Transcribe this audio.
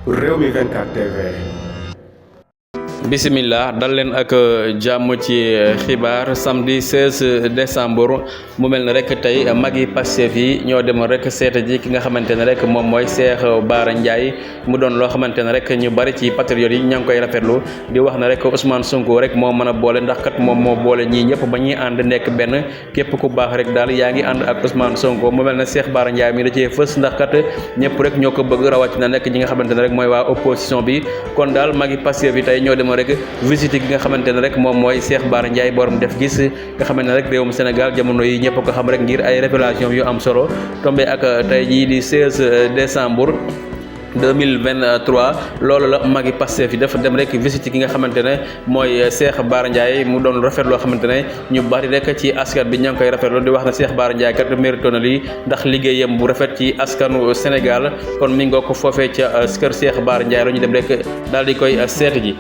Rewmi 24 TV. Bismillah dal leen ak jàmm ci xibaar samedi 16 décembre mu mel ne rek tey magi Pastef yi ñoo demoon rek seeta ji ki nga xamante ne rek moom mooy Cheikh Bara Ndiaye mu doon loo xamante ne rek ñu bari ci patriotes yi ña ngi koy rafetlu di wax ne rek Ousmane Sonko rek moo mën a boole ndax kat moom moo boole ñii ñëpp ba ñuy ànd nekk benn képp ku baax rek daal yaa ngi ànd ak Ousmane Sonko mu mel ne Cheikh Bara Ndiaye mi da cee fës ndax kat ñëpp rek ñoo ko bëgg rawatina nekk ñi nga xamante ne rek mooy waa opposition bi kon daal magi Pastef yi tey ñoo demoon rek visite gi nga xamante ne rek moom mooy Cheikh Bara Ndiaye borom def gis nga xamante ne rek réewum Sénégal jamono yi ñëpp ko xam rek ngir ay révélation yu am solo tombé ak tey jii di 16 décembre 2023 loolu la magi Pastef yi dafa dem rek visite ki nga xamante ne mooy Cheikh Bara Ndiaye mu doon rafet loo xamante ne ñu bari rek ci askan bi ña ngi koy rafetlu di wax ne Cheikh Bara Ndiaye kat mérito na lii ndax liggéeyam bu rafet ci askanu Sénégal kon mi ngoo ko foofee ca kër Cheikh Bara Ndiaye la ñu dem rek daal di koy seet ji